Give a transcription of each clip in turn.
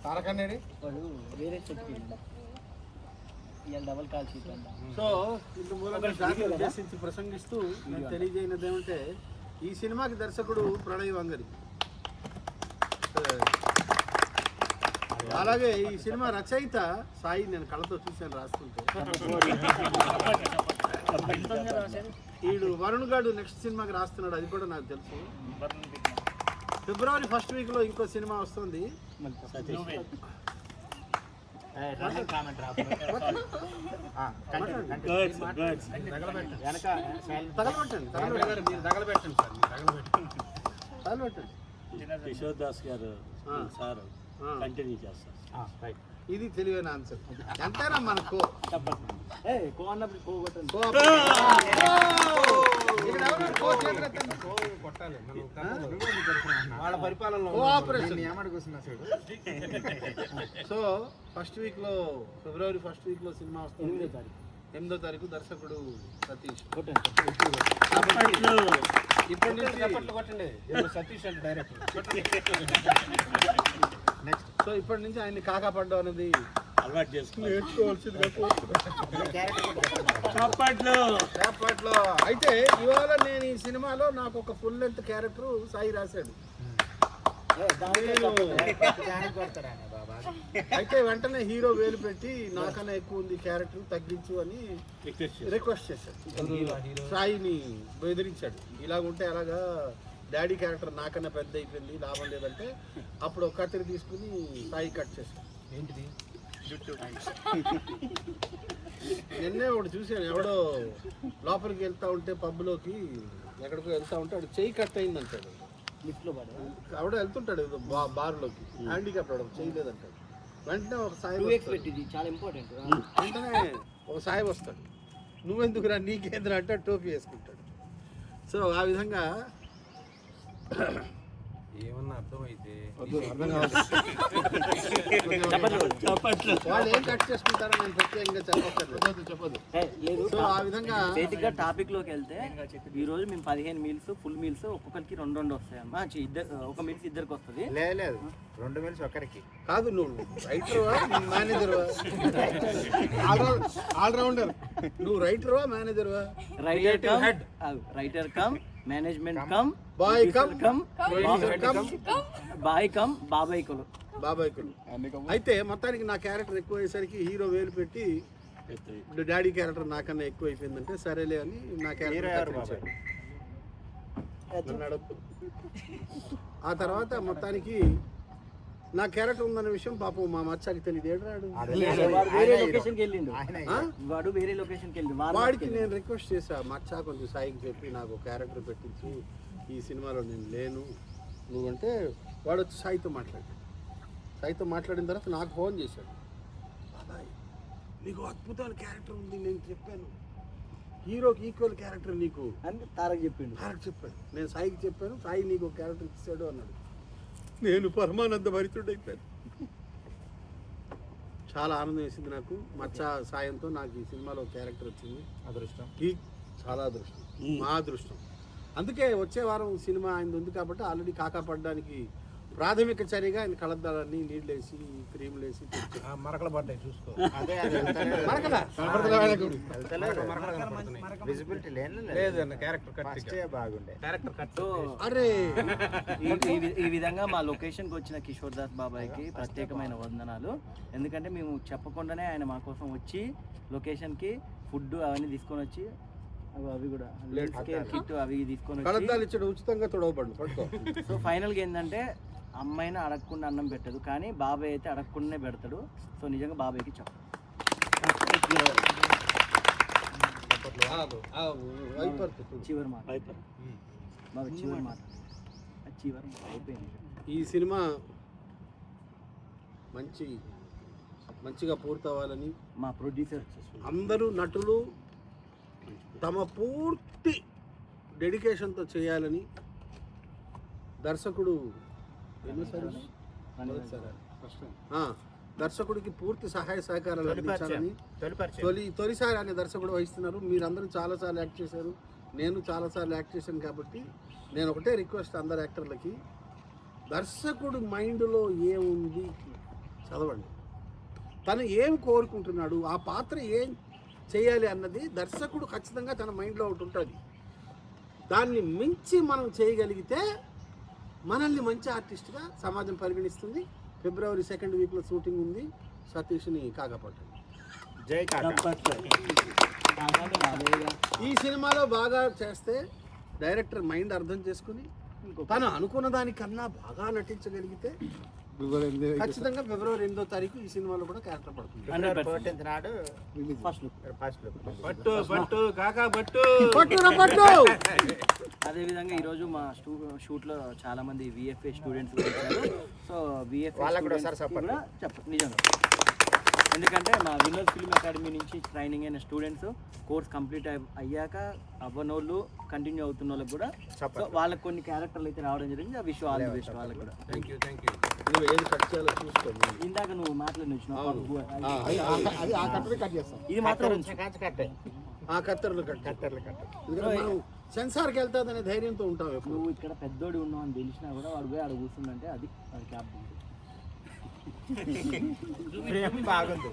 తారకన్నేడి వేరే చెప్పి double call sheet అంట. సో ఇంత మూలంగా దాన్ని ఉద్దేశించి ప్రసంగిస్తూ నేను తెలియజేయనది ఏమంటే ఈ సినిమాకి దర్శకుడు ప్రణయ్ వంగరి, అలాగే ఈ సినిమా రచయిత సాయి. నేను కళ్ళతో చూశాను రాస్తుంటే. వీడు వరుణ్ గాడు నెక్స్ట్ సినిమాకి రాస్తున్నాడు, అది కూడా నాకు తెలుసు. ఫిబ్రవరి ఫస్ట్ వీక్ లో ఇంకో సినిమా వస్తుంది. కిషోర్ దాస్ గారు సార్ కంటిన్యూ చేస్తారు. ఇది తెలివైన ఆన్సర్. ఎంతైనా మనకు వాళ్ళ పరిపాలనలో సో ఫస్ట్ వీక్ లో ఫిబ్రవరి ఫస్ట్ వీక్ లో సినిమా వస్తుంది. 8వ తారీఖు దర్శకుడు సతీష్. ఇప్పటి నుంచి సతీష్ అంటే డైరెక్టర్. సో ఇప్పటి నుంచి ఆయన్ని కాకా పడ్డం అనేది అలవాటు చేసుకుని నేర్చుకోవాల్సిందిగా చేపట్లో. అయితే ఇవాళ నేను ఈ సినిమాలో నాకు ఒక ఫుల్ లెంత్ క్యారెక్టర్ సాయి రాశాడు. అయితే వెంటనే హీరో వేలు పెట్టి నాకన్నా ఎక్కువ ఉంది క్యారెక్టర్ తగ్గించు అని రిక్వెస్ట్ చేశాడు. సాయిని బెదిరించాడు. ఇలాగుంటే అలాగా డాడీ క్యారెక్టర్ నాకన్నా పెద్ద అయిపోయింది, లాభం లేదంటే అప్పుడు ఒక కత్తిరి తీసుకుని సాయి కట్ చేశాడు. ఏంటిది నిన్నే ఒకటి చూశాను. ఎవడో లోపలికి వెళ్తా ఉంటే పబ్లోకి ఎక్కడికో వెళ్తా ఉంటే అక్కడ చెయ్యి కట్ అయింది అంటాడు. ఆవిడ వెళ్తుంటాడు బార్లోకి, హ్యాండిక్యాప్ చేయలేదంటాడు. వెంటనే ఒక సాయి చాలా ఇంపార్టెంట్. వెంటనే ఒక సాయి వస్తాడు. నువ్వెందుకురా నీకేంద్రా అంటే టోపీ వేసుకుంటాడు. సో ఆ విధంగా ఏమన్నా అర్థమైతే వాళ్ళు ఏం కట్ చేసుకుంటారో నేను ప్రత్యేకంగా చెప్పదు. సో ఆ విధంగా బేసిక్గా టాపిక్ లోకి వెళ్తే ఈ రోజు మేము 15 మీల్స్ ఫుల్ మీల్స్ ఒక్కొక్కరికి 2 వస్తాయమ్మా. ఒక మీల్స్ ఇద్దరికి వస్తుంది. లేదు 2 మీల్స్ ఒక్కరికి కాదు. నువ్వు రైటర్వా మేనేజర్వా? ఆల్రౌండర్. నువ్వు రైటర్వా మేనేజర్వా? Writer cum management cum boy cum బాబాయ్కులు. అయితే మొత్తానికి నా క్యారెక్టర్ ఎక్కువ అయ్యేసరికి హీరో వేలు పెట్టి డాడీ క్యారెక్టర్ నాకన్నా ఎక్కువ అయిపోయిందంటే సరేలే అని నా క్యారెక్టర్. ఆ తర్వాత మొత్తానికి నా క్యారెక్టర్ ఉందన్న విషయం పాపం మా మచ్చాకి తెలియదు. వాడికి నేను రిక్వెస్ట్ చేశా, మచ్చా కొంచెం సాయికి చెప్పి నాకు క్యారెక్టర్ పెట్టించి ఈ సినిమాలో నేను లేను నువ్వంటే. వాడు వచ్చి సాయితో మాట్లాడిన తర్వాత నాకు ఫోన్ చేశాడు. బాబాయ్ నీకు అద్భుతమైన క్యారెక్టర్ ఉంది, నేను చెప్పాను హీరోకి ఈక్వల్ క్యారెక్టర్ నీకు అని తారక్ చెప్పాడు. నేను సాయికి చెప్పాను, సాయి నీకు ఒక క్యారెక్టర్ ఇచ్చాడు అన్నాడు. నేను పరమానంద భరితుడైపోయాను. చాలా ఆనందం వేసింది నాకు. మచ్చా సాయంతో నాకు ఈ సినిమాలో క్యారెక్టర్ వచ్చింది. అదృష్టం, చాలా అదృష్టం, మా అదృష్టం. అందుకే వచ్చే వారం సినిమా ఆయన ఉంది కాబట్టి ఆల్రెడీ కాకా పడడానికి ప్రాథమిక చర్యగా ఆయన కలద్దాలని నీళ్ళేసి క్రీములు వేసి మరకలు పడ్డాయి చూసుకో. అరే ఈ విధంగా మా లొకేషన్కి వచ్చిన కిషోర్ దాస్ బాబాయ్కి ప్రత్యేకమైన వందనాలు. ఎందుకంటే మేము చెప్పకుండానే ఆయన మా కోసం వచ్చి లొకేషన్కి ఫుడ్ అవన్నీ తీసుకొని వచ్చి అవి కూడా కిట్ అవి తీసుకొని వచ్చి ఉచితంగా తొడవబడు. సో ఫైనల్గా ఏంటంటే అమ్మాయిని అడగకుండా అన్నం పెట్టదు, కానీ బాబాయ్ అయితే అడగకుండానే పెడతాడు. సో నిజంగా బాబాయ్కి చెప్పు. చివరి మాట అయిపోయింది. ఈ సినిమా మంచిగా పూర్తవ్వాలని మా ప్రొడ్యూసర్ అందరూ నటులు తమ పూర్తి డెడికేషన్తో చేయాలని దర్శకుడు దర్శకుడికి పూర్తి సహాయ సహకారాలు అందించాలని తొలిసారి అనే దర్శకుడు వహిస్తున్నారు. మీరందరూ చాలాసార్లు యాక్ట్ చేశారు, నేను చాలాసార్లు యాక్ట్ చేశాను. కాబట్టి నేను ఒకటే రిక్వెస్ట్ అందరు యాక్టర్లకి, దర్శకుడు మైండ్లో ఏముంది చదవండి. తను ఏం కోరుకుంటున్నాడు, ఆ పాత్ర ఏం చేయాలి అన్నది దర్శకుడు ఖచ్చితంగా తన మైండ్లో ఒకటి ఉంటుంది. దాన్ని మించి మనం చేయగలిగితే మనల్ని మంచి ఆర్టిస్ట్గా సమాజం పరిగణిస్తుంది. ఫిబ్రవరి 2nd వీక్లో షూటింగ్ ఉంది. సతీష్ని కాకపట్టండి. జై కాకా. ఈ సినిమాలో బాగా చేస్తే డైరెక్టర్ మైండ్ అర్థం చేసుకుని తను అనుకున్న దానికన్నా బాగా నటించగలిగితే ఖచ్చితంగా ఫిబ్రవరి 8వ తారీఖు ఈ సినిమాలో కూడా క్యారెక్టర్ పడుతుంది. 14th నాడు ఫస్ట్ పట్టు పట్టు కాకా పట్టు. అదేవిధంగా ఈరోజు మా షూట్లో చాలా మంది విఎఫ్ఏ స్టూడెంట్స్ వచ్చారు. సో విఎఫ్ఏ వాళ్ళకు కూడా ఒకసారి support. చెప్పండి నిజంగా, ఎందుకంటే మా విన్నర్స్ ఫిల్మ్ అకాడమీ నుంచి ట్రైనింగ్ అయిన స్టూడెంట్స్ కోర్స్ కంప్లీట్ అయ్యాక అవ్వనోళ్ళు కంటిన్యూ అవుతున్న వాళ్ళకి కూడా సో వాళ్ళకి కొన్ని క్యారెక్టర్లు అయితే రావడం జరిగింది. ఆ విషయం ఆల్ ది బెస్ట్ వాళ్ళకి కూడా. Thank you. నువ్వు ఏది కట్ చేయాలో చూసుకోండి. ఇందాక నువ్వు మాట్లాడి అది ఆ కట్టలు కట్ చేస్తాం. ఇది మాత్రం ఉంచు. కట్టే ఆ కత్తెరలు కట్ ఎందుకంటే మనం సెన్సార్కి వెళ్తాదనే ధైర్యంతో ఉంటాం ఎప్పుడు. నువ్వు ఇక్కడ పెద్దోడి ఉన్నావు అని తెలిసినా కూడా వాడు పోయి ఆడ కూర్చుందంటే అది క్యాప్ బాగుంది.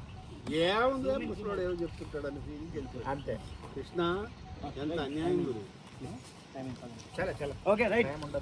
ఏముంది ముసలోడు ఏమో చెప్తుంటాడని ఫీలింగ్ వెళ్ళిపోయి అంతే. కృష్ణ ఎంత అన్యాయం గురు. టైం చాలా ఓకే రైట్. టైం ఉండదు.